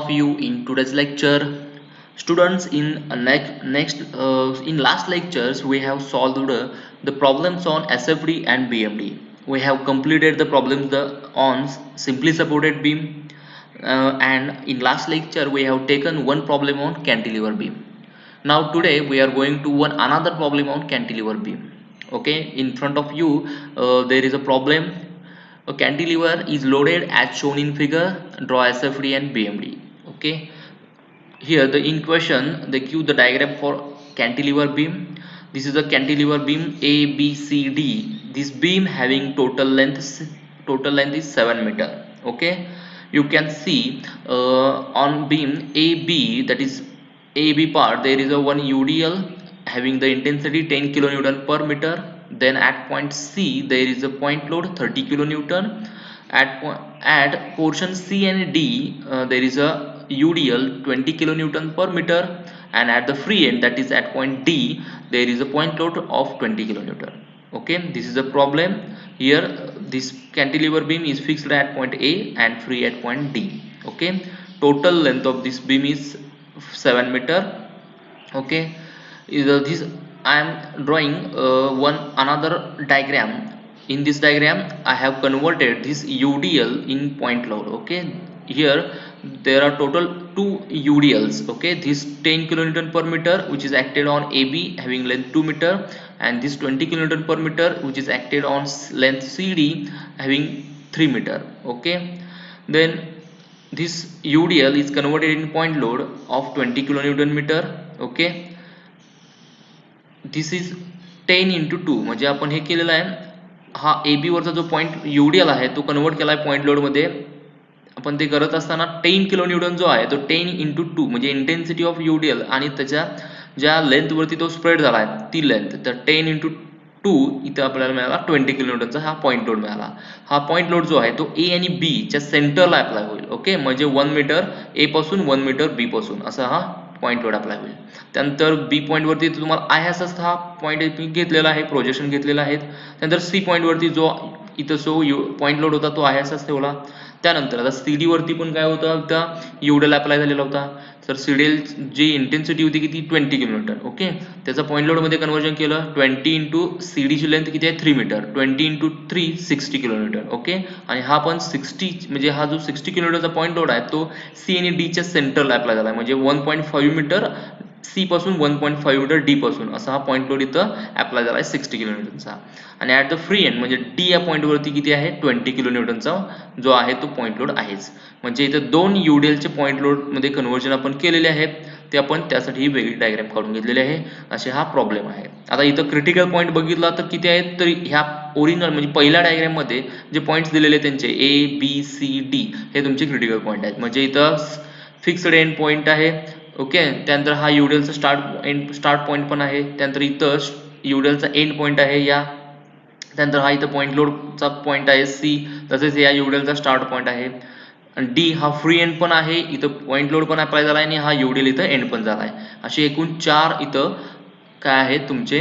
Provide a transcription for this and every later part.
of you in today's lecture. Students, in last lectures we have solved the problems on SFD and BMD. We have completed the problems on simply supported beam, and in last lecture we have taken one problem on cantilever beam. Now today we are going to one another problem on cantilever beam. Okay, in front of you there is a problem. A cantilever is loaded as shown in figure. Draw SFD and BMD. Okay, here the in question they give the diagram for cantilever beam. This is a cantilever beam ABCD. This beam having total length is 7 meter. Okay, you can see on beam AB, that is AB part, there is a one UDL having the intensity 10 kilonewton per meter. Then at point C there is a point load 30 kilonewton. At portion C and D there is a UDL 20 kilonewton per meter, and at the free end, that is at point D, there is a point load of 20 kilonewton. Okay, this is a problem. Here this cantilever beam is fixed at point A and free at point D. Okay, total length of this beam is 7 meter. Okay, this I am drawing one another diagram. In this diagram I have converted this UDL in point load. Okay, here there are total two UDLs. Okay, this 10 kilonewton per meter which is acted on AB having length 2 meter, and this 20 kilonewton per meter which is acted on length CD having 3 meter. Okay, then this UDL is converted in point load of 20 kilonewton meter. Okay, this is 10 into 2, म्हणजे आपण हे केलेलं आहे. हा AB वरचा जो point UDL आहे तो कन्वर्ट केला आहे पॉईंट लोडमध्ये. आपण ते करत असताना 10 किलोन्यूटन जो आहे तो 10 into 2 म्हणजे इंटेन्सिटी ऑफ UDL आणि त्याच्या ज्या लेंथ वरती तो स्प्रेड झाला आहे ती लेंथ, तर 10 into 2 इथं आपल्याला मिळाला 20 किलोन्यूटनचा हा पॉईंट लोड मिळाला. हा पॉईंट लोड जो आहे तो A आणि B च्या सेंटरला अप्लाय होईल. ओके, म्हणजे 1 मीटर A पासून 1 मीटर B पासून असा हा पॉईंट लोड अप्लाय होईल. त्यानंतर बी पॉईंट वरती तुम्हाला आय असा हा पॉईंट घेतलेला आहे, प्रोजेक्शन घेतलेला आहे. त्यानंतर सी पॉईंट वरती जो इथं पॉईंट लोड होता तो आय असाच ठेवला. त्यानंतर आता सीडी वरती पण काय होतं, आता UDL अप्लाय झालेला होता. तर CDL जी इंटेन्सिटी होती किती 20 किलोमीटर. ओके, त्याचा पॉईंट लोड मध्ये कन्वर्जन केलं. 20 इंटू CD ची लेंथ किती आहे 3 मीटर, 20 इंटू 3 60 किलोमीटर. ओके, आणि हा पण 60 म्हणजे हा जो 60 किलोमीटरचा पॉईंट लोड आहे तो C आणि D च्या सेंटरला अप्लाय झाला, म्हणजे 1.5 मीटर C पासून 1.5 मीटर D पासून असा हा पॉईंट लोड इथं अप्लाय झाला आहे 60 किलोमीटरचा. आणि ॲट द फ्री एंड म्हणजे D या पॉईंट वरती किती आहे 20 किलोमीटरचा जो आहे तो पॉईंट लोड आहेच. म्हणजे इथं दोन UDL चे पॉईंट लोड मध्ये कन्वर्जन आपण केलेले आहे, ते आपण त्यासाठी ही वेगळी डायग्राम काढून घेतलेली आहे. असे हा प्रॉब्लेम आहे. आता इथं क्रिटिकल पॉईंट बघितला तर किती आहेत, तर ह्या ओरिजिनल म्हणजे पहिल्या डायग्राम मध्ये जे पॉईंट्स दिलेले त्यांचे ABCD हे तुमचे क्रिटिकल पॉईंट आहेत. म्हणजे इथं फिक्स्ड एंड पॉईंट आहे. ओके, त्यानंतर हा UDL चा स्टार्ट पॉईंट पण आहे. त्यानंतर इथं UDL चा एंड पॉईंट आहे या. त्यानंतर हा इथं पॉईंट लोडचा पॉईंट आहे C, तसेच या UDL चा स्टार्ट पॉईंट आहे. आणि D हा फ्री एंड पण आहे, इथं पॉईंट लोड पण अप्लाय झाला आहे, आणि हा UDL इथं एंड पण झाला आहे. असे एकूण 4 इथं काय आहेत तुमचे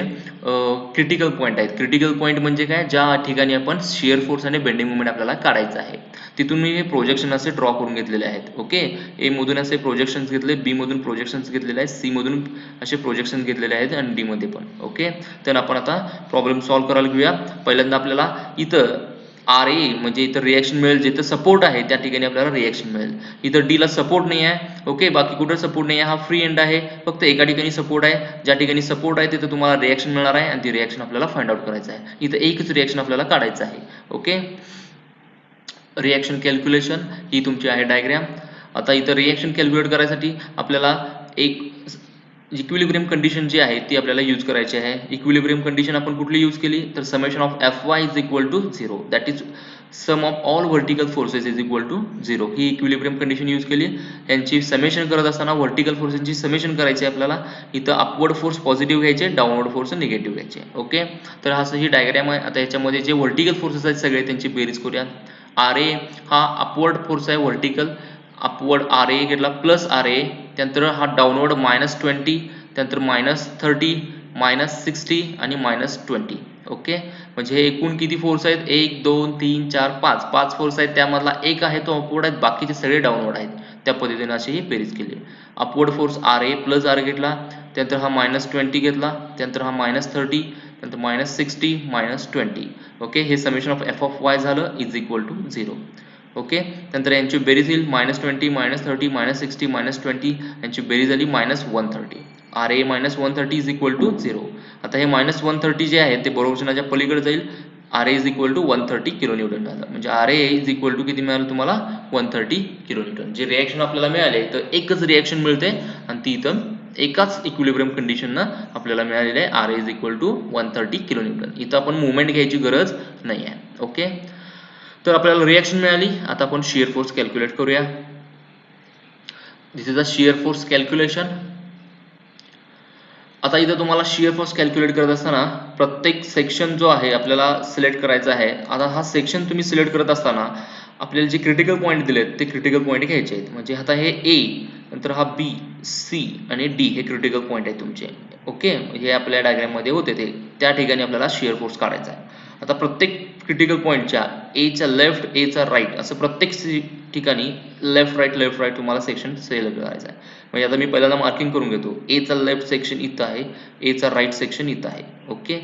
क्रिटिकल पॉईंट आहेत. क्रिटिकल पॉईंट म्हणजे काय, ज्या ठिकाणी आपण शिअर फोर्स आणि बेंडिंग मोमेंट आपल्याला काढायचं आहे तिथून मी हे प्रोजेक्शन असे ड्रॉ करून घेतलेले आहेत. ओके, ए मधून असे प्रोजेक्शन्स घेतले, बी मधून प्रोजेक्शन्स घेतलेले आहेत, सी मधून असे प्रोजेक्शन घेतलेले आहेत, आणि डी मध्ये पण. ओके, तर आपण आता प्रॉब्लेम सॉल्व्ह करायला घेऊया. पहिल्यांदा आपल्याला इथं RA म्हणजे इथं रिएक्शन मिळेल, जिथं सपोर्ट आहे त्या ठिकाणी आपल्याला रिएक्शन मिळेल. इथं D ला सपोर्ट नाही आहे. ओके, बाकी कुठं सपोर्ट नाही आहे, हा फ्री एंड आहे, फक्त एका ठिकाणी सपोर्ट आहे. ज्या ठिकाणी सपोर्ट आहे तिथं तुम्हाला रिएक्शन मिळणार आहे, आणि ती रिएक्शन आपल्याला फाइंड आउट करायचं आहे. इथं एकच रिएक्शन आपल्याला काढायचं आहे. ओके, रिएक्शन कॅल्क्युलेशन ही तुमची आहे डायग्राम. आता इथं रिएक्शन कॅल्क्युलेट करायसाठी आपल्याला एक इक्विलिब्रियम कंडिशन जी आहे ती आपल्याला यूज करायची आहे. इक्विलिब्रियम कंडिशन आपण कुठली यूज केली, तर summation of Fy is equal to 0, that is sum of all vertical forces is equal to 0. ही इक्विलिब्रियम कंडिशन यूज केली. यांची समेशन करत असताना व्हर्टिकल फोर्सेसची समेशन करायची आहे आपल्याला. इथं अपवर्ड फोर्स पॉझिटिव्ह घ्यायचे, डाऊनवर्ड फोर्स निगेटिव्ह घ्यायचे. ओके, तर असं ही डायग्राम आहे. आता याच्यामध्ये जे व्हर्टिकल फोर्सेस आहेत सगळे त्यांची बेरीज करूया. RA हा अपवर्ड फोर्स आहे, व्हर्टिकल अपवर्ड RA घेतला प्लस RA. त्यानंतर हा डाऊनवर्ड -20, त्यानंतर -30, -60 आणि -20. ओके, म्हणजे हे एकूण किती फोर्स आहेत, 1 2 3 4 5 5 फोर्स आहेत, त्यामधला एक आहे तो अपवर्ड आहेत, बाकीचे सगळे डाऊनवर्ड आहेत. त्या पद्धतीने अशी ही बेरीज केली. Upward force R A plus R घेतला, त्यानंतर हा -20 घेतला, त्यानंतर हा -30, नंतर -60 -20. ओके, हे summation of F of Y झालं इज इक्वल टू 0. ओके, नंतर यांची बेरीज येईल -20 -30 -60 -20, यांची बेरीज झाली -130. R A -130 is equal to 0. आता हे -130 जे आहे ते बरोबरच्या पलीकडे जाईल, R A is equal to 130 kilo newton झालं. म्हणजे R A is equal to किती मिळालं तुम्हाला, 130 किलो न्यूटन. जे रिॲक्शन आपल्याला मिळाले तर एकच रिॲक्शन मिळते आणि ती इथं एकाच इक्विलिब्रियम कंडिशननं आपल्याला मिळालेलं आहे, R A is equal to 130 kilo newton. इथं आपण मुवमेंट घ्यायची गरज नाही आहे. ओके, तर आपल्याला रिॲक्शन मिळाली. आता आपण शिअर फोर्स कॅल्क्युलेट करूया. This is a shear force calculation. आता इथं तुम्हाला शिअर फोर्स कॅल्क्युलेट करत असताना प्रत्येक सेक्शन जो आहे आपल्याला सिलेक्ट करायचा आहे. आता हा सेक्शन तुम्ही सिलेक्ट करत असताना आपल्याला जे क्रिटिकल पॉईंट दिलेत ते क्रिटिकल पॉईंट घ्यायचे आहेत. म्हणजे आता हे ए, नंतर हा बी, सी आणि डी हे क्रिटिकल पॉईंट आहेत तुमचे. ओके, हे आपल्या डायग्राममध्ये होते ते, त्या ठिकाणी आपल्याला शिअर फोर्स काढायचा आहे. आता प्रत्येक क्रिटिकल पॉईंटच्या एच्या लेफ्ट, एचा राईट असं प्रत्येक ठिकाणी लेफ्ट राईट तुम्हाला सेक्शन सिलेक्ट करायचं आहे. म्हणजे आता मी पहिल्यांदा मार्किंग करून घेतो. एचा लेफ्ट सेक्शन इथं आहे, एचा राईट सेक्शन इथं आहे. ओके,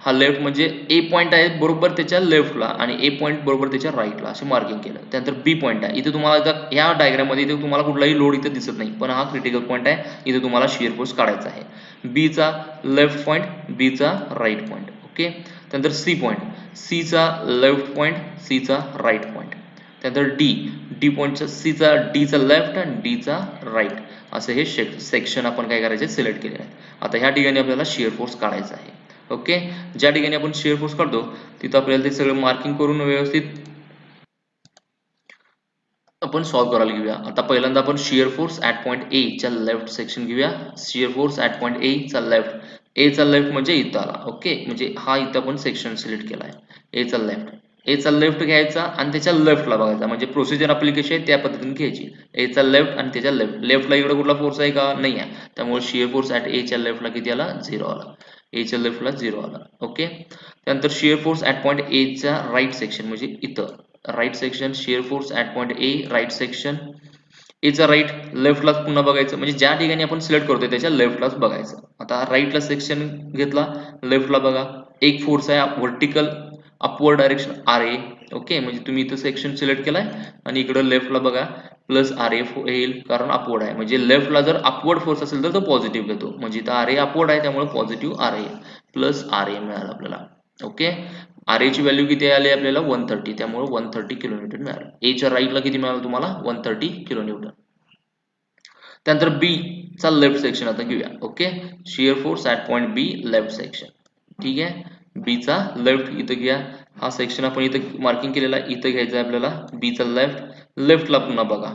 हा लेफ्ट म्हणजे ए पॉईंट आहे बरोबर त्याच्या लेफ्टला आणि ए पॉईंट बरोबर त्याच्या राईटला असे मार्किंग केलं. त्यानंतर बी पॉईंट आहे. इथे तुम्हाला या डायग्राममध्ये इथे तुम्हाला कुठलाही लोड इथे दिसत नाही, पण हा क्रिटिकल पॉईंट आहे, इथे तुम्हाला शिअर फोर्स काढायचा आहे. बीचा लेफ्ट पॉईंट, बीचा राईट पॉईंट. ओके, त्यानंतर सी पॉईंट, सीचा लेफ्ट पॉईंट, सीचा राईट पॉईंट. त्यानंतर डी पॉईंटचा, सीचा डीचा लेफ्ट आणि डीचा राईट, असे हे सेक्शन आपण काय करायचे सिलेक्ट केले आहे. आता ह्या ठिकाणी आपल्याला शिअर फोर्स काढायचा आहे. ओके, ज्या ठिकाणी आपण शिअर फोर्स काढतो तिथं आपल्याला ते सगळं मार्किंग करून व्यवस्थित आपण सॉल्व्ह करायला घेऊया. आता पहिल्यांदा आपण shear force at point A च्या लेफ्ट सेक्शन घेऊया. शिअर फोर्स ऍट पॉईंट ए चा लेफ्ट, ए चा लेफ्ट म्हणजे इथं आला. ओके, म्हणजे हा इथं आपण सेक्शन सिलेक्ट केला आहे. एचा लेफ्ट, एचा लेफ्ट घ्यायचा आणि त्याच्या लेफ्टला बघायचा. म्हणजे प्रोसिजर आपली कशी आहे त्या पद्धतीने घ्यायची. एचा लेफ्ट आणि त्याच्या लेफ्टला इकडे कुठला फोर्स आहे का, नाही आहे, त्यामुळे शिअर फोर्स ऍट ए च्या लेफ्टला किती आला, 0 आला. एच्या लेफ्टला 0 आला. ओके, त्यानंतर shear force at point A च्या राईट सेक्शन म्हणजे इथं right section, shear force at point A right section, एचा राईट, लेफ्टलाच पुन्हा बघायचं. म्हणजे ज्या ठिकाणी आपण सिलेक्ट करतोय त्याच्या लेफ्टलाच बघायचं. आता राईटला सेक्शन घेतला, लेफ्टला बघा, एक फोर्स आहे vertical upward direction R A. Okay, म्हणजे तुम्ही इथं सेक्शन सिलेक्ट केलाय आणि इकडं लेफ्टला बघा प्लस आर ए येईल, कारण अपवर्ड आहे. म्हणजे लेफ्टला जर अपवर्ड फोर्स असेल तर तो पॉझिटिव्ह घेतो. म्हणजे इथं आर ए अपवर्ड आहे त्यामुळे positive R A plus R ए मिळालं आपल्याला. ओके, आर ए ची व्हॅल्यू किती आली आपल्याला, 130, त्यामुळे 130 किलो न्यूटन मिळालं. एच्या राईटला किती मिळालं तुम्हाला, 130 किलो न्यूटन. त्यानंतर बी चा लेफ्ट सेक्शन आता घेऊया. Okay, shear force at point be left section. ठीक आहे, बी चा लेफ्ट इथं घ्या. हा सेक्शन आपण इथं मार्किंग केलेला इथं घ्यायचा आहे आपल्याला. बी चा लेफ्टला पुन्हा बघा.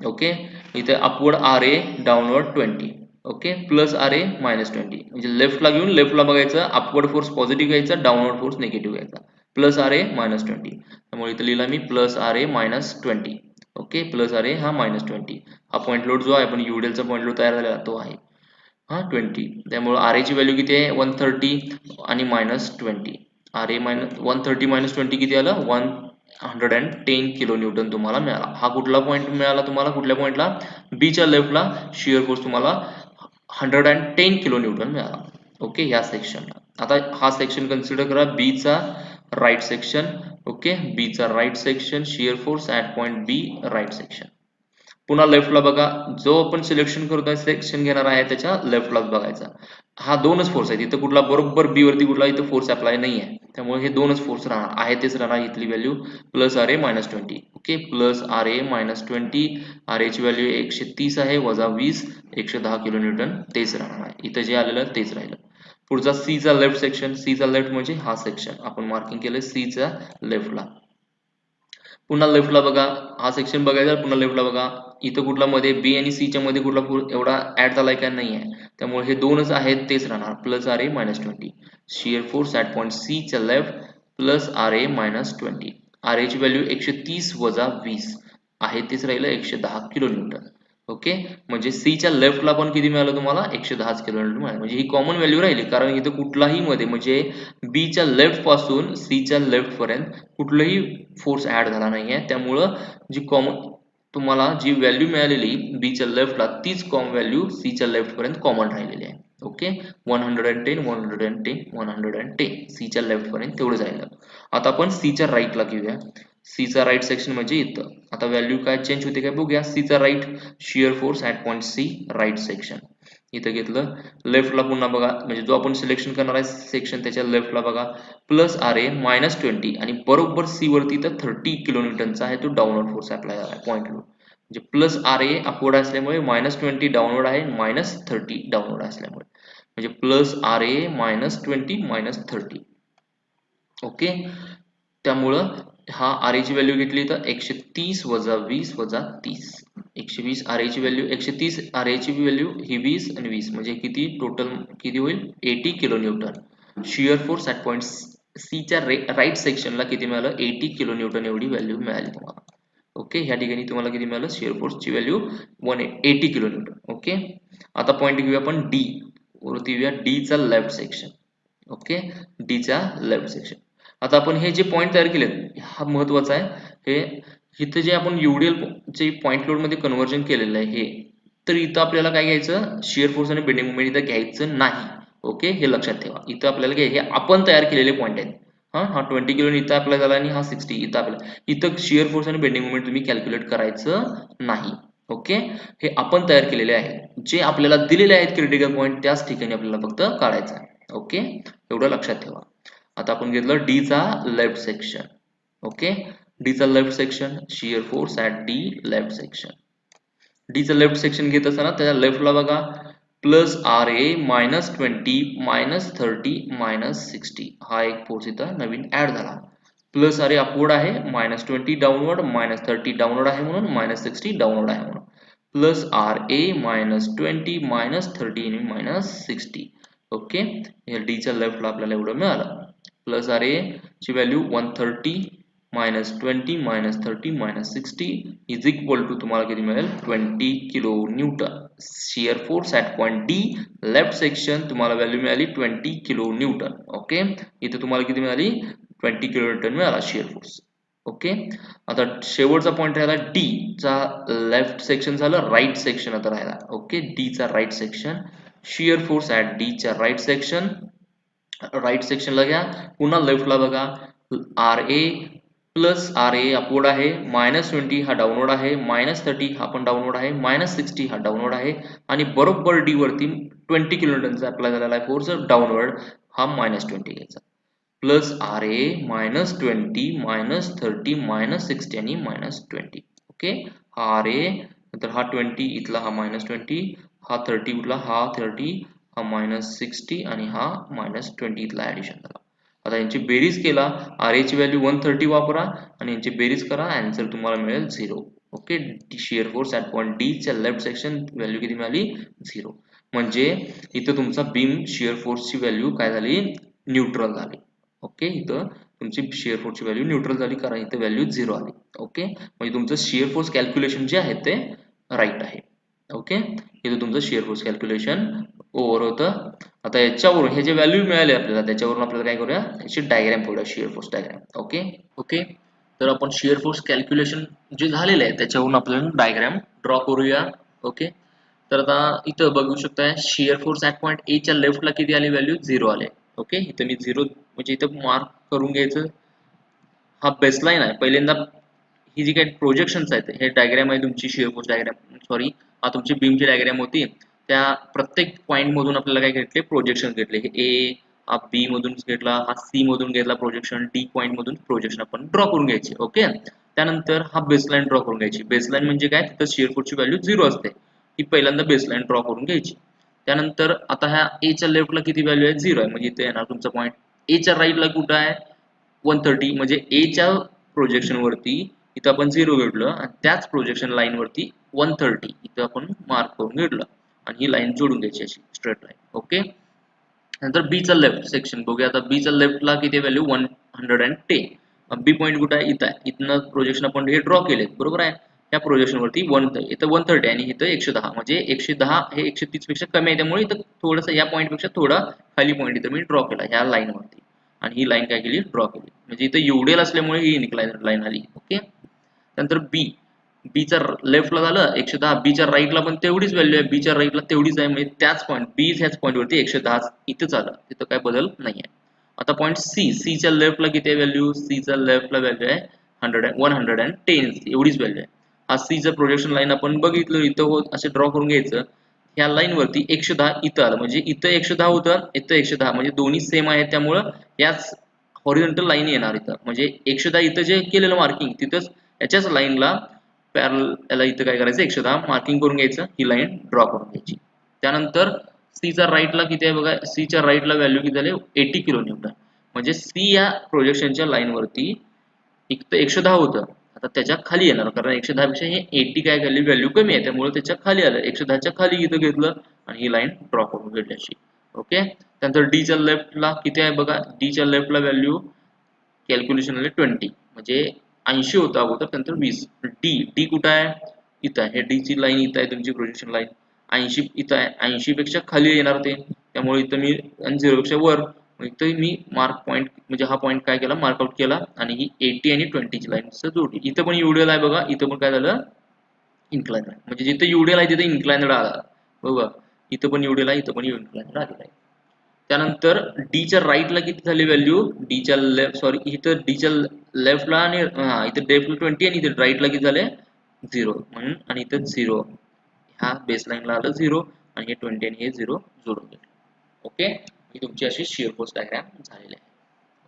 ओके, इथे upward R A, downward 20. Okay, plus R A -20, म्हणजे लेफ्टला घेऊन लेफ्टला बघायचं. अपवर्ड फोर्स पॉझिटिव्ह घ्यायचा, डाऊनवर्ड फोर्स निगेटिव्ह घ्यायचा. प्लस आर ए -20, त्यामुळे इथं लिहिला मी plus R A -20. Okay, plus R ए हा -20. हा पॉईंट लोड जो आहे आपण यूडेलचा पॉईंट लोड तयार झालेला तो आहे हा 20. त्यामुळे आर ए ची व्हॅल्यू किती आहे, 130 आणि -20. आर ए 130 -20 किती आलं, 110 किलो न्यूटन तुम्हाला मिळाला. हा कुठला पॉईंट मिळाला तुम्हाला, कुठल्या पॉईंटला, बीच्या लेफ्टला शिअर फोर्स तुम्हाला 110 किलो न्यूटन मिळाला. ओके, या सेक्शनला. आता हा सेक्शन कन्सिडर करा बीचा राईट सेक्शन. ओके, बीचा right section, shear force at point B right section. पुन्हा लेफ्टला बघा, जो आपण सिलेक्शन करतोय सेक्शन घेणार आहे त्याच्या लेफ्टलाच बघायचा. हा दोनच फोर्स आहे इथं, कुठला बरोबर बी वरती कुठला इथं फोर्स अप्लाय नाही आहे, त्यामुळे हे दोनच फोर्स राहणार आहे, तेच राहणार इथली value plus R A -20. Okay, plus R A -20, R A ची व्हॅल्यू 130 आहे, वजा 20, 110 किलो न्यूटन तेच राहणार आहे. इथं जे आलेलं तेच राहिलं. पुढचा सी चा लेफ्ट सेक्शन, सी चा लेफ्ट म्हणजे हा सेक्शन आपण मार्किंग केलं सी चा लेफ्टला. पुन्हा लेफ्टला बघा, हा सेक्शन बघायचा, पुन्हा लेफ्टला बघा, इथं कुठला मध्ये बी आणि सी च्या मध्ये कुठला एवढा ऍड झालाय का, नाही आहे, त्यामुळे हे दोनच आहेत तेच राहणार. Plus R A -20, shear force at point C च्या left plus R A -20. R A ची व्हॅल्यू 130 वजा 20 आहे तेच राहिलं 110 किलो न्यूटन. ओके, म्हणजे सीच्या लेफ्टला पण किती मिळालं तुम्हाला 110 किलोन्यूटन मिळालं. म्हणजे ही कॉमन व्हॅल्यू राहिली, कारण इथं कुठलाही मध्ये म्हणजे बीच्या लेफ्ट पासून सीच्या लेफ्ट पर्यंत कुठलाही फोर्स ऍड झाला नाहीये. त्यामुळं जी कॉमन तुम्हाला जी व्हॅल्यू मिळालेली बीच्या लेफ्टला तीच व्हॅल्यू सीच्या लेफ्ट पर्यंत कॉमन राहिलेली आहे. ओके, 110 110 110 सीच्या लेफ्ट पर्यंत तेवढं राहिलं. आता आपण सीच्या राईटला घेऊया. सीचा राईट सेक्शन म्हणजे इथं. आता व्हॅल्यू काय चेंज होते काय बघूया. सीचा right shear force at point C right section इथं घेतलं. लेफ्टला पुन्हा बघा, म्हणजे जो आपण सिलेक्शन करणार आहे सेक्शन त्याच्या लेफ्टला बघा प्लस आर ए -20 आणि बरोबर सी वरती तर 30 किलोन्यूटनचा आहे तो डाऊनवर्ड फोर्स अप्लाय झाला आहे पॉइंट लो. म्हणजे प्लस आर ए अपवर्ड असल्यामुळे -20 डाऊनवर्ड आहे, -30 डाऊनवर्ड असल्यामुळे म्हणजे प्लस आर ए -20 -30. ओके, त्यामुळं हा आर ची व्हॅल्यू घेतली तर 130 वजा 20 वजा 30. 120 आर ची व्हॅल्यू 130 आर ची व्हॅल्यू ही 20 आणि 20 म्हणजे किती टोटल किती होईल 80 kilo Newton. Shear force at point सीच्या राईट सेक्शनला किती मिळालं 80 किलो न्यूटन एवढी व्हॅल्यू मिळाली तुम्हाला. ओके, ह्या ठिकाणी तुम्हाला किती मिळालं शिअर फोर्सची व्हॅल्यू 180 किलो न्यूटन. ओके, आता पॉइंट घेऊया आपण डी वरती घेऊया डी चा लेफ्ट सेक्शन. ओके, डी चा लेफ्ट सेक्शन. आता आपण हे जे पॉइंट तयार केलेत हा महत्वाचा आहे. हे इथं जे आपण यूडीएल चे पॉइंट लोड मध्ये कन्व्हर्जन केलेलं आहे हे, तर इथं आपल्याला काय घ्यायचं शिअर फोर्स आणि बेंडिंग मोमेंट इथं घ्यायचं नाही. ओके, हे लक्षात ठेवा. इथं आपल्याला हे आपण तयार केलेले पॉइंट आहेत. हा 20 किलो इथं अप्लाय झाला आणि हा 60 इथं आपल्याला इथं शिअर फोर्स आणि बेंडिंग मोमेंट तुम्ही कॅल्क्युलेट करायचं नाही. ओके, हे आपण तयार केलेले आहे. जे आपल्याला दिलेले आहेत क्रिटिकल पॉइंट त्याच ठिकाणी आपल्याला फक्त काढायचं आहे. ओके, एवढं लक्षात ठेवा. आता आपण घेतलं डी चा लेफ्ट सेक्शन. ओके, डी चा left section shear force at D left section. D चा लेफ्ट सेक्शन घेत असताना त्याच्या लेफ्टला बघा प्लस आर ए -20 -30 -60 हा एक फोर्स इथं नवीन ऍड झाला. प्लस आर ए अपवर्ड आहे, -20 डाऊनवर्ड, -30 डाऊनवर्ड आहे म्हणून, -60 डाऊनवर्ड आहे म्हणून. प्लस आर ए -20 -30 आणि -60. ओके, डी च्या लेफ्टला आपल्याला एवढं मिळालं. प्लस आर ए ची व्हॅल्यू 130 -20 -30 -60 इज इक्वल टू तुम्हाला किती मिळेल 20 kilo Newton. Shear force at point D left section तुम्हाला व्हॅल्यू मिळाली 20 किलो न्यूटन. ओके, इथे तुम्हाला किती मिळाली 20 किलो न्यूटन मिळाला शिअर फोर्स. ओके, आता शेवटचा पॉइंट राहिला डी चा लेफ्ट सेक्शन झालं, राईट सेक्शन आता राहिला. ओके, डी चा right section shear force at D च्या राईट सेक्शन. राईट सेक्शनला घ्या, पुन्हा लेफ्टला बघा R A plus R A upward आहे, -20 हा डाऊनवर्ड आहे, -30 हा पण डाऊनवर्ड आहे, -60 हा डाऊनवर्ड आहे आणि बरोबर डी वरती 20 किलोमीटरचा अप्लाय झालेला आहे फोर्स डाऊनवर्ड हा -20 घ्यायचा. प्लस आर ए -20 -30 -60 आणि -20. ओके, हा आर ए नंतर हा 20 इथला हा -20 हा 30 उठला हा 30 हा -60 आणि हा -20 इथला ऍडिशन झाला. आता यांची बेरीज केला आर ए ची व्हॅल्यू 130 वापरा आणि यांची बेरीज करा, आन्सर तुम्हाला मिळेल 0. Okay, shear force at point D च्या लेफ्ट सेक्शन व्हॅल्यू किती मिळाली 0. म्हणजे इथं तुमचा बीम शिअर फोर्सची व्हॅल्यू काय झाली न्यूट्रल झाली. ओके, इथं तुमची शिअर फोर्सची व्हॅल्यू न्यूट्रल झाली कारण इथं व्हॅल्यू 0 आली. ओके, म्हणजे तुमचं शिअर फोर्स कॅल्क्युलेशन जे आहे ते राईट आहे. ओके, इथं तुमचं शिअर फोर्स कॅल्क्युलेशन ओव्हर होतं. आता याच्यावरून हे जे व्हॅल्यू मिळाले आपल्याला त्याच्यावरून आपल्याला काय करूया याची डायग्राम करूया shear force diagram. Okay okay, तर आपण शिअर फोर्स कॅल्क्युलेशन जे झालेलं आहे त्याच्यावरून आपल्याला डायग्राम ड्रॉ करूया. ओके, तर आता इथं बघू शकताय shear force at point A च्या लेफ्टला किती आली व्हॅल्यू 0 आले. ओके, इथं मी 0 म्हणजे इथं मार्क करून घ्यायचं. हा बेसलाईन आहे. पहिल्यांदा ही जी काही प्रोजेक्शन्स आहेत हे डायग्राम आहे तुमची शिअर फोर्स डायग्राम, सॉरी हा तुमची बीमची डायग्राम होती. त्या प्रत्येक पॉईंट मधून आपल्याला काय घेतले प्रोजेक्शन घेतले. हे ए हा बी मधून घेतला, हा सी मधून घेतला प्रोजेक्शन, डी पॉईंट मधून प्रोजेक्शन आपण ड्रॉ करून घ्यायचे. ओके, त्यानंतर हा बेसलाईन ड्रॉ करून घ्यायची. बेसलाईन म्हणजे काय तिथं शिअर फोर्सची व्हॅल्यू 0 असते. ही पहिल्यांदा बेसलाईन ड्रॉ करून घ्यायची. त्यानंतर आता ह्या ए च्या लेफ्टला किती व्हॅल्यू आहे 0 आहे म्हणजे इथे येणार तुमचा पॉईंट. ए च्या राईटला कुठं आहे 130 म्हणजे ए च्या प्रोजेक्शन वरती इथं आपण 0 घेतलं आणि त्याच प्रोजेक्शन लाईन वरती 130 इथं आपण मार्क करून घेतलं आणि ही लाईन जोडून घ्यायची अशी स्ट्रेट लाईन. ओके, नंतर बी चा लेफ्ट सेक्शन बघूया. आता बी चा लेफ्टला किती व्हॅल्यू 110. बी पॉईंट कुठं आहे इथं आहे. इथनं प्रोजेक्शन आपण हे ड्रॉ केले बरोबर आहे. या प्रोजेक्शन वरती इथं 130 आणि इथं 110 म्हणजे 110 हे 130 पेक्षा कमी आहे, त्यामुळे इथं थोडंसं या पॉईंट पेक्षा थोडा खाली पॉईंट इथं मी ड्रॉ केला ह्या लाईन वरती, आणि ही लाईन काय केली ड्रॉ केली, म्हणजे इथं युडिएल असल्यामुळे ही इनक्लाइन लाईन आली. ओके. नंतर बीच्या लेफ्टला झालं 110, बीच्या राईटला पण तेवढीच व्हॅल्यू आहे, बीच्या राईटला तेवढीच आहे, म्हणजे त्याच पॉईंट बी ह्याच पॉईंट वरती 110 इथंच आलं, तिथं काय बदल नाही आहे. आता पॉईंट सीच्या लेफ्टला किती आहे व्हॅल्यू, सीच्या लेफ्टला व्हॅल्यू आहे 110 एवढीच व्हॅल्यू आहे. हा सीचं प्रोजेक्शन लाईन आपण बघितलं इथं होत असे ड्रॉ करून घ्यायचं. ह्या लाईन वरती 110 इथं आलं, म्हणजे इथं 110 होतं, इथं 110, म्हणजे दोन्ही सेम आहेत, त्यामुळं याच हॉरिझॉन्टल लाईन येणार इथं, म्हणजे 110 इथं जे केलेलं मार्किंग तिथंच याच्याच लाईनला पॅरल याला इथं काय करायचं 110 मार्किंग करून घ्यायचं, ही लाईन ड्रॉ करून घ्यायची. त्यानंतर सीचा राईटला किती आहे बघा, सीच्या राईटला व्हॅल्यू किती झाली 80 किलो न्यूटन, म्हणजे सी या प्रोजेक्शनच्या लाईन वरती एक तर 110 होतं, आता त्याच्या खाली येणार, कारण 110 पेक्षा हे 80 काय झाली व्हॅल्यू कमी आहे, त्यामुळे त्याच्या खाली आलं, 110च्या खाली इथं घेतलं आणि ही लाईन ड्रॉ करून घेतली अशी. ओके. त्यानंतर डीच्या लेफ्टला किती आहे बघा, डीच्या लेफ्टला व्हॅल्यू कॅल्क्युलेशन आले 20, म्हणजे 80 होतं अगोदर, नंतर 20. डी डी कुठं आहे इथं आहे, हे डी ची लाईन इथं आहे तुमची प्रोजेक्शन लाईन, 80 इथं आहे, 80 पेक्षा खाली येणार ते, त्यामुळे इथं मी 0 पेक्षा वर, इथं मी मार्क पॉईंट म्हणजे हा पॉईंट काय केला मार्कआउट केला, आणि ही 80 आणि 20 ची लाईन जोडली. इथं पण युडिएल आहे बघा, इथं पण काय झालं इन्क्लाइनड, म्हणजे जिथं युडिएल आहे तिथे इन्क्लाइनड आला बघा, इथं पण युडिएल आहे, इथं पण इन्क्लाइनड आलेला आहे. त्यानंतर डीच्या राईटला किती झाली व्हॅल्यू, डीच्या लेफ्ट सॉरी इथं डीच्या लेफ्टला आणि हा इथं लेफ्टला 20 आणि इथं राईटला किती झाले 0 म्हणून, आणि इथं 0 ह्या बेसलाईनला आलं 0, आणि हे 20 आणि हे 0 जोडून घेतलं. ओके. ही तुमची अशी शिअर फोर्स डायग्राम झालेली आहे.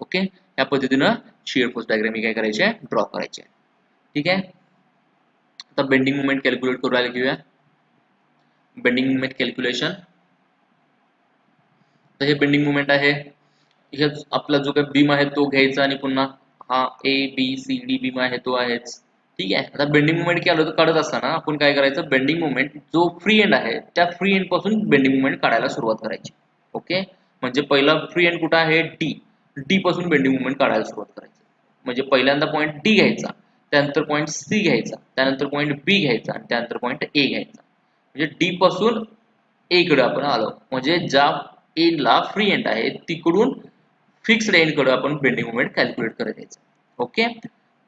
ओके. या पद्धतीनं शिअर फोर्स डायग्राम ही काय करायची आहे ड्रॉ करायची आहे. ठीक आहे. आता बेंडिंग मोमेंट कॅल्क्युलेट करायला घेऊया. बेंडिंग मोमेंट कॅल्क्युलेशन, तर हे बेंडिंग मोमेंट आहे, हेच आपला जो काही बीम आहे तो घ्यायचा, आणि पुन्हा हा A B C D beam आहे तो आहेच. ठीक आहे. आता बेंडिंग मोमेंट काढत असताना आपण काय करायचं, बेंडिंग मोमेंट जो फ्री एंड आहे त्या फ्री एंड पासून बेंडिंग मोमेंट काढायला सुरुवात करायची. ओके. म्हणजे पहिला फ्री एंड कुठं आहे डी, डी पासून बेंडिंग मोमेंट काढायला सुरुवात करायची. म्हणजे पहिल्यांदा पॉईंट डी घ्यायचा, त्यानंतर पॉईंट सी घ्यायचा, त्यानंतर पॉईंट बी घ्यायचा, आणि त्यानंतर पॉईंट ए घ्यायचा, म्हणजे डी पासून ए कडे आपण आलो, म्हणजे ज्या एंड ला फ्री एंड आहे तिकडून फिक्स्ड एंड कडे आपण बेंडिंग मोमेंट कॅल्क्युलेट करत यायचं. ओके.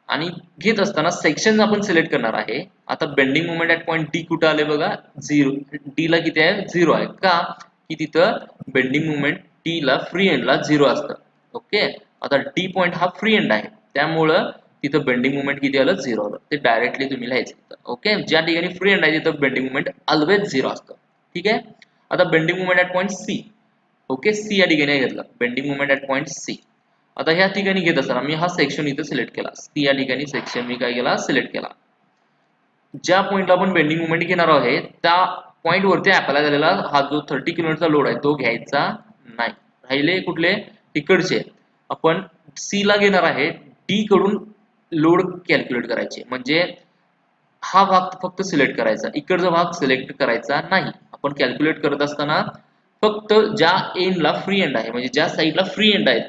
आणि घेत असताना सेक्शन आपण सिलेक्ट करणार आहे. आता bending moment at point D कुठे आले बघा 0, डी ला किती आहे 0 आहे, का की तिथं बेंडिंग मोमेंट डी ला फ्री एंड ला 0 असतं. ओके. आता डी पॉईंट हा फ्री एंड आहे, त्यामुळं तिथं बेंडिंग मोमेंट किती आलं 0 आलं, ते डायरेक्टली तुम्ही लिहायचं. ओके. ज्या ठिकाणी फ्री एंड आहे तिथं बेंडिंग मोमेंट ऑलवेज 0 असतं. ठीक आहे. आता bending moment at point C, okay, C या ठिकाणी घेतला bending moment at point C. आता ह्या ठिकाणी घेत असताना मी हा सेक्शन इथं सिलेक्ट केला, सी या ठिकाणी सेक्शन मी काय केला सिलेक्ट केला. ज्या पॉईंटला आपण बेंडिंग मोमेंट घेणार आहे त्या पॉईंट वरती अप्लाय झालेला हा जो 30 किलोमीटरचा लोड आहे तो घ्यायचा नाही. राहिले कुठले इकडचे, आपण सी ला घेणार आहे, डी कडून लोड कॅल्क्युलेट करायचे, म्हणजे हा भाग फक्त सिलेक्ट करायचा, इकडचा भाग सिलेक्ट करायचा नाही. आपण कॅल्क्युलेट करत असताना फक्त ज्या एंडला फ्री एंड आहे, म्हणजे ज्या साईडला फ्री एंड आहे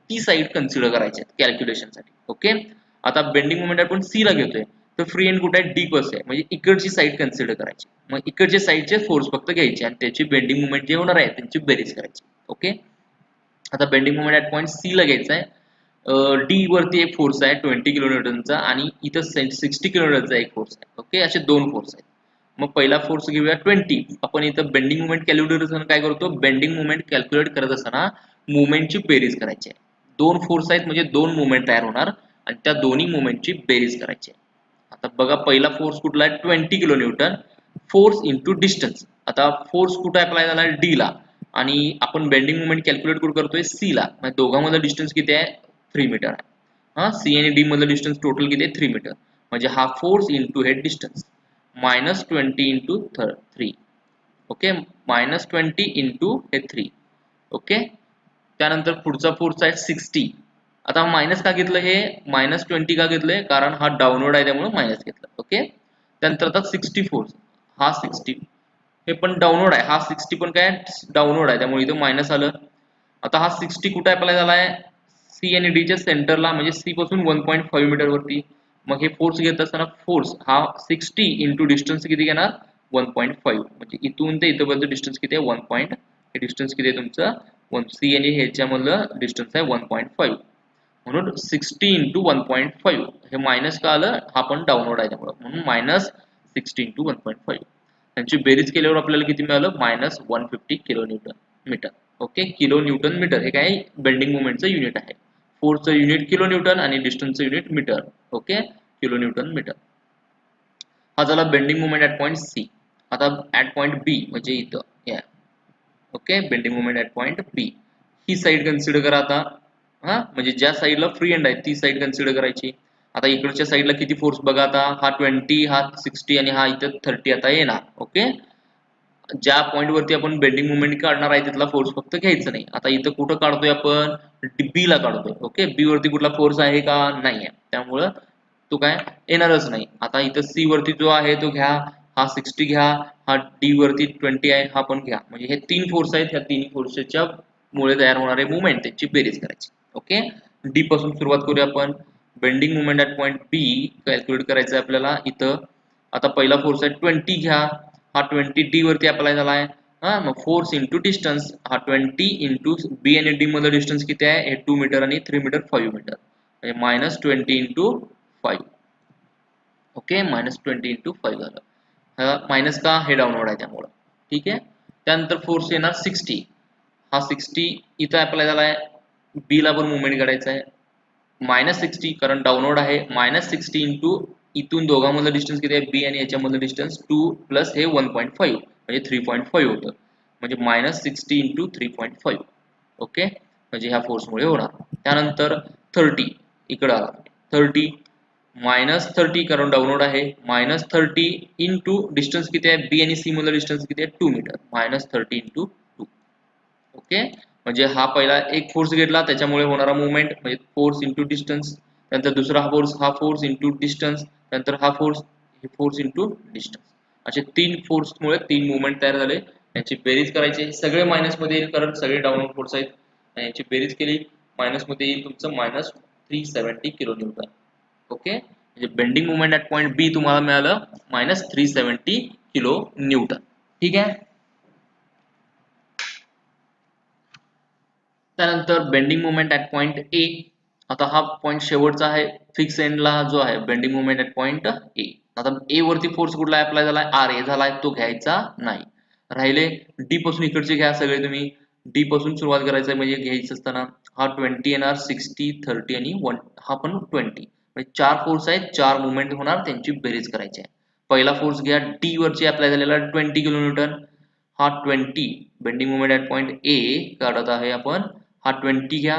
ती साईड कन्सिडर करायची कॅल्क्युलेशन साठी. ओके. आता बेंडिंग मोमेंट आपण सी ला घेतोय, तर फ्री एंड कुठे आहे डी पास आहे, म्हणजे इकडची साईड कन्सिडर करायची, मग इकडच्या साईडचे फोर्स फक्त घ्यायचे आणि त्याची बेंडिंग मोमेंट जे होणार आहे त्यांची बेरीज करायची. ओके. आता bending moment at point C ला घ्यायचा आहे, डी वरती एक फोर्स आहे 20 किलो न्यूटनचा, आणि इथं 60 किलो न्यूटनचा एक फोर्स आहे. ओके. असे दोन फोर्स आहेत. मग पहिला फोर्स घेऊया 20. आपण इथं बेंडिंग मोमेंट कॅल्क्युलेट असताना काय करतो, बेंडिंग मोमेंट कॅल्क्युलेट करत असताना मुवमेंटची बेरीज करायची आहे. दोन फोर्स आहेत म्हणजे दोन मुवमेंट तयार होणार, आणि त्या दोन्ही मुवमेंटची बेरीज करायची आहे. आता बघा पहिला फोर्स कुठला आहे 20 kilo Newton, force into distance. आता फोर्स कुठे अप्लाय झाला डी ला, आणि आपण बेंडिंग मोमेंट कॅल्क्युलेट कुठे करतोय सी ला, म्हणजे दोघांमधला डिस्टन्स किती आहे 3 मीटर आहे. हा सी आणि डी मधलं डिस्टन्स टोटल किती आहे 3 मीटर, म्हणजे हा फोर्स इंटू हे डिस्टन्स -20 इंटू 3. ओके. -20 इंटू हे 3. ओके. त्यानंतर पुढचा फोर्स आहे 60. आता मायनस का घेतलं, हे -20 का घेतलंय, कारण हा डाऊनवर्ड आहे त्यामुळे मायनस घेतलं. ओके. त्यानंतर आता 60 फोर्स, हा 60 हे पण डाऊनवर्ड आहे, हा 60 पण काय डाऊनवर्ड आहे त्यामुळे इथं मायनस आलं. आता हा 60 कुठे अप्लाय झालाय सी आणि डी च्या सेंटरला, म्हणजे सी पासून 1.5 मीटर वरती, मग हे फोर्स घेत असताना फोर्स हा 60 इंटू डिस्टन्स किती घेणार 1.5 म्हणजे इथून ते इथपर्यंत डिस्टन्स किती आहे 1. हे डिस्टन्स किती आहे तुमचं 1 आणि ह्याच्यामधलं डिस्टन्स आहे 1.5 म्हणून 60 इंटू 1.5 हे मायनस का आलं हा पण डाऊनवर्ड आहे त्यामुळे म्हणून -60 इंटू 1.5 त्यांची बेरीज केल्यावर आपल्याला किती मिळालं -150 kilo newton metre. Okay kilo newton metre हे काय बेंडिंग मुवमेंटचं युनिट आहे. फोर्सचं युनिट किलो न्यूटन आणि डिस्टन्सचं unit metre. Okay kilo newton metre. हा झाला bending movement at point C. आता ऍट पॉइंट बी म्हणजे इथं या okay bending movement at point B ही साइड कन्सिडर करा आता. हा म्हणजे ज्या साइडला फ्री एंड आहे ती साइड कन्सिडर करायची. आता इकडच्या साइडला किती फोर्स बघा आता हा 20 हा 60 आणि हा इथं 30 आता येणार. ओके ज्या पॉइंट वरती आपण बेंडिंग मुवमेंट काढणार आहे तिथला फोर्स फक्त घ्यायचं नाही. आता इथं कुठं काढतोय आपण बी ला काढतोय. ओके बी वरती कुठला फोर्स आहे का नाही आहे त्यामुळं तो काय येणारच नाही. आता इथं सी वरती जो आहे तो घ्या हा 60 घ्या हा डी वरती 20 आहे हा पण घ्या म्हणजे हे 3 फोर्स आहेत ह्या 3 फोर्सच्या मुळे तयार होणारे मुवमेंट त्याची बेरीज करायची. ओके डी पासून सुरुवात करूया आपण. Bending movement at point B calculate करायचं आहे आपल्याला इथं. आता पहिला फोर्स आहे 20 घ्या हा 20 डी वरती अप्लाय झाला आहे. हा मग फोर्स इंटू डिस्टन्स हा 20 इंटू बी आणि डी मधलं डिस्टन्स किती आहे हे 2 मीटर आणि 3 मीटर 5 मीटर म्हणजे -20 इंटू 5. ओके -20 इंटू 5 झालं. मायनस का हे डाऊनवर्ड आहे त्यामुळं ठीक आहे. त्यानंतर फोर्स येणार 60 हा 60 इथं अप्लाय झाला आहे बी ला पण मुवमेंट काढायचं आहे -60 कारण डाऊनवर्ड आहे -60 इंटू इथून दोघांमधलं डिस्टन्स किती आहे बी आणि याच्यामधलं डिस्टन्स 2 प्लस हे 1.5 म्हणजे 3.5 होतं म्हणजे -60 इंटू 3.5. ओके म्हणजे ह्या फोर्समुळे होणार. त्यानंतर 30 इकडं आला 30 -30 कारण डाऊनवर्ड आहे -30 इंटू डिस्टन्स किती आहे बी आणि सी मधलं डिस्टन्स किती आहे 2 मीटर -30 इंटू 2. ओके म्हणजे हा पहिला एक फोर्स घेतला त्याच्यामुळे होणारा मुवमेंट म्हणजे फोर्स इंटू डिस्टन्स. त्यानंतर दुसरा हा फोर्स इंटू डिस्टन्स त्यानंतर हा फोर्स इंटू डिस्टन्स असे 3 फोर्समुळे 3 मुवमेंट तयार झाले. यांची बेरीज करायची सगळे मायनस मध्ये येईल कारण सगळे डाऊनवर्ड फोर्स आहेत. यांची बेरीज केली मायनस मध्ये येईल तुमचं -370 किलो न्यूटन. ओके म्हणजे बेंडिंग मुवमेंट ऍट पॉइंट बी तुम्हाला मिळालं -370 किलो न्यूटन. ठीक आहे. त्यानंतर bending movement at point A. आता हा पॉइंट शेवटचा आहे फिक्स एंडला जो आहे bending movement at point A. आता ए वरती फोर्स कुठला अप्लाय झालाय आर ए झालाय तो घ्यायचा नाही. राहिले डी पासून इकडचे घ्या सगळे तुम्ही. डी पासून सुरुवात करायचं म्हणजे घ्यायचं असताना हा 20 येणार 60 30 आणि 1 हा पण 20 म्हणजे 4 फोर्स आहेत 4 मुवमेंट होणार त्यांची बेरीज करायची आहे. पहिला फोर्स घ्या डी वरची अप्लाय झालेला 20 किलो न्यूटन हा 20 bending movement at point A काढत आहे आपण. हा 20 घ्या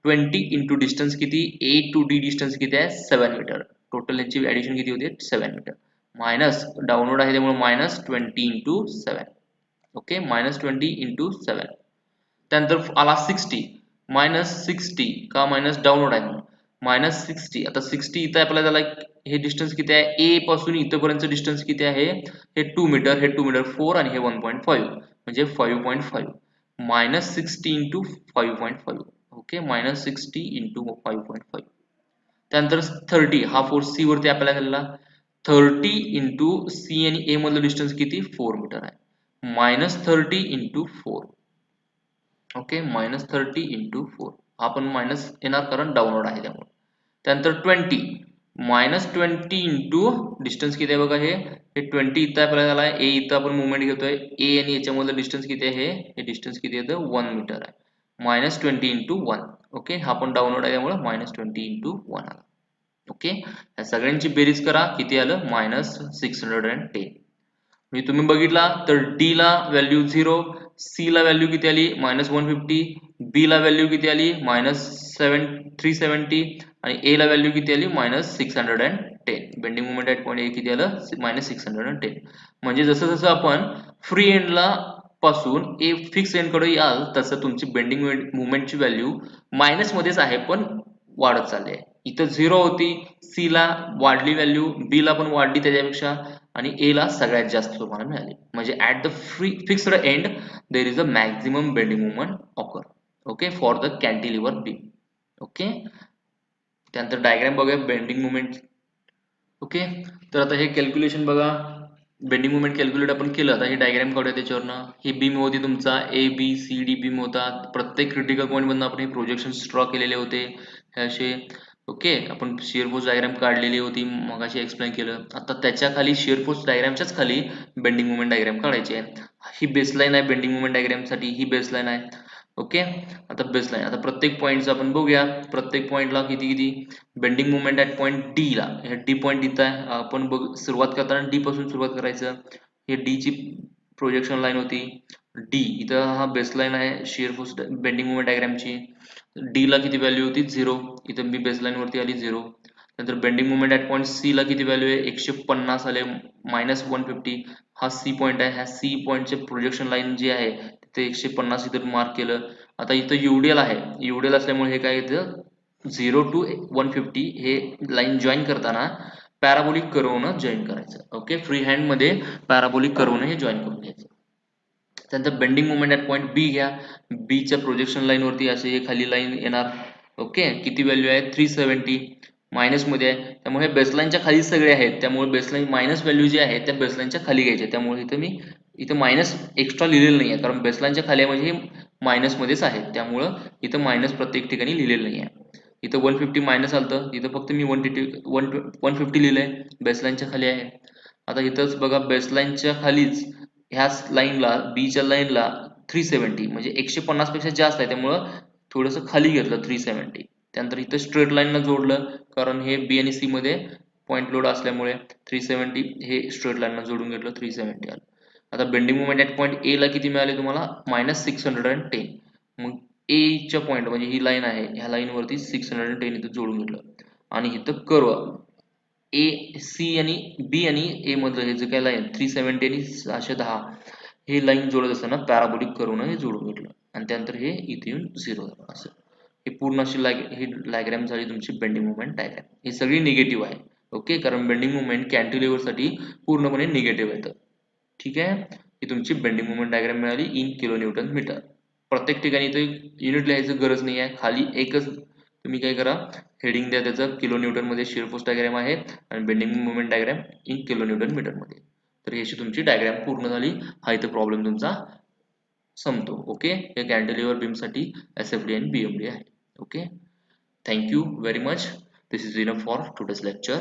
20 इंटू डिस्टन्स किती ए टू डी डिस्टन्स किती आहे 7 मीटर टोटल यांची ऍडिशन किती होते 7 मीटर मायनस डाऊनवर्ड आहे त्यामुळे -20 इंटू 7. Okay -20 into 7. त्यानंतर आला 60 -60 का मायनस डाऊनवर्ड आहे म्हणून -60 आता 60 इथं अप्लाय झाला हे डिस्टन्स किती आहे ए पासून इथपर्यंत डिस्टन्स किती आहे हे 2 मीटर हे 2 मीटर 4 आणि हे 1.5 म्हणजे 5.5 -60 इंटू 5.5. Okay -60 into 5.5. त्यानंतर 30 हा फोर्स सी वरती अप्लाय झालेला 30 इंटू सी आणि ए मधलं डिस्टन्स किती 4 मीटर आहे -30 इंटू 4. ओके -30 इंटू 4 हा पण मायनस येणार कारण डाऊनवर्ड आहे त्यामुळे. त्यानंतर 20 -20 इंटू डिस्टन्स किती आहे बघा हे 20 इथं अप्लाय झाला आहे ए इथं आपण मुवमेंट घेतोय ए आणि याच्यामधलं डिस्टन्स किती आहे हे डिस्टन्स किती येतं 1 मीटर आहे -20 इंटू 1. ओके हा पण डाऊनवर्ड आहे त्यामुळे -20 इंटू 1 आला. ओके या सगळ्यांची बेरीज करा किती आलं -610. म्हणजे तुम्ही बघितला तर डी ला व्हॅल्यू 0 सी ला व्हॅल्यू किती आली -150 बी ला व्हॅल्यू किती आली -370 आणि ए ला व्हॅल्यू किती आली -610. Bending movement at point A किती आलं -610. म्हणजे जसं जसं आपण फ्री एंडला पासून ए फिक्स एंड कडे याल तसं तुमची बेंडिंग मुवमेंटची व्हॅल्यू मायनस मध्येच आहे पण वाढत चालली आहे. इथं 0 होती सी ला वाढली व्हॅल्यू बी ला पण वाढली त्याच्यापेक्षा आणि ए ला सगळ्यात जास्त तुम्हाला मिळाली म्हणजे at the fixed and there is a maximum bending movement occur. Okay for the cantilever beam. Okay त्यानंतर डायग्राम बघूया बेंडिंग मुवमेंट ओके. तर आता हे कॅल्क्युलेशन बघा, बेंडिंग मोमेंट कॅल्क्युलेट आपण केलं. आता हे डायग्राम काढूया त्याच्यावरनं. ही बीम होती तुमचा ABCD बीम होता. प्रत्येक क्रिटिकल पॉईंट मधून आपण हे प्रोजेक्शन ड्रॉ केलेले होते हे असे. ओके, आपण शिअर फोर्स डायग्राम काढलेली होती, मगाशी एक्सप्लेन केलं. आता त्याच्या खाली शिअर फोर्स डायग्रामच्याच खाली बेंडिंग मोमेंट डायग्राम काढायची आहे. ही बेसलाईन आहे बेंडिंग मोमेंट डायग्रामसाठी, ही बेसलाईन आहे. ओके, आता बेसलाईन, आता प्रत्येक पॉईंटचं आपण बघूया. प्रत्येक पॉईंटला किती किती bending moment at point D ला, हे डी पॉईंट इथं आहे. आपण बघ सुरुवात करताना डी पासून सुरुवात करायचं. हे डी ची प्रोजेक्शन लाईन होती. डी इथं हा बेसलाईन आहे शिअर फोर्स बेंडिंग मोमेंट डायग्रामची. डी ला किती व्हॅल्यू होती? 0. इथं बी बेसलाईन वरती आली 0. नंतर bending moment at point C ला किती व्हॅल्यू आहे? 150 आले, -150. हा सी पॉईंट आहे. ह्या सी पॉईंटचे प्रोजेक्शन लाईन जी आहे ते 150 इथं मार्क केलं. आता इथं युडिएल आहे. युडिएल असल्यामुळे हे काय येतं, 0 to 150 हे लाईन जॉईन करताना पॅराबोलिक कर्वनं जॉईन करायचं. ओके, फ्री हँड मध्ये पॅराबोलिक कर्वनं हे जॉईन करून घ्यायचं. त्यानंतर बेंडिंग मोमेंट ॲट पॉईंट बी घ्या. बीच्या प्रोजेक्शन लाईन वरती असे हे खाली लाईन येणार. ओके, किती व्हॅल्यू आहे? 370. मायनस मध्ये आहे, त्यामुळे बेसलाईनच्या खाली सगळे आहेत. त्यामुळे बेसलाईन मायनस व्हॅल्यू जी आहे त्या बेसलाईनच्या खाली घ्यायच्या. त्यामुळे इथं मी मायनस एक्स्ट्रा लिहिलेलं नाही आहे, कारण बेसलाईनच्या खाली आहे म्हणजे हे मायनस मध्येच आहे. त्यामुळं इथं मायनस प्रत्येक ठिकाणी लिहिलेलं नाही आहे. इथं 150 मायनस आलं, इथं फक्त मी 150 लिहिलंय, बेसलाईनच्या खाली आहे. आता इथंच बघा, बेसलाईनच्या खालीच ह्याच लाईनला, बीच्या लाईनला 370 म्हणजे 150 पेक्षा जास्त आहे, त्यामुळं थोडंसं खाली घेतलं 370. त्यानंतर इथं स्ट्रेट लाईनला जोडलं, कारण हे बी आणि सी मध्ये पॉईंट लोड असल्यामुळे 370 हे स्ट्रेट लाईनला जोडून घेतलं, 370 आलं. आता bending moment at point A ला किती मिळाले तुम्हाला? -610. मग ए च्या पॉईंट म्हणजे ही लाईन आहे, ह्या लाईन वरती 610 इथं जोडून घेतलं. आणि इथं कर्व ए सी आणि बी आणि ए मधलं हे जे काय लाईन 370 आणि 610 हे लाईन जोडत असताना पॅराबोलिक कर्वनं हे जोडून घेतलं, आणि त्यानंतर हे इथे येऊन 0 झालं. असं हे पूर्ण अशी ही डायग्राम झाली तुमची बेंडिंग मोमेंट डायग्राम. ही सगळी निगेटिव्ह आहे. ओके, कारण बेंडिंग मोमेंट कॅन्टिलिव्हर साठी पूर्णपणे निगेटिव्ह येतं. ठीक आहे, ही तुमची बेंडिंग मोमेंट डायग्राम मिळाली इन किलो न्यूटन मीटर. प्रत्येक ठिकाणी इथे युनिट लिहायचं गरज नाही आहे, खाली एकच तुम्ही काय करा, हेडिंग द्या त्याचं, किलो न्यूटन मध्ये शिअर फोर्स डायग्राम आहे आणि bending moment diagram in kilo newton metre मध्ये. तर याची तुमची डायग्राम पूर्ण झाली. हा इथं प्रॉब्लेम तुमचा संपतो. ओके, हे कॅन्टिलिव्हर बीम साठी SFD आणि BMD आहे. Okay, thank you very much. This is enough for today's lecture.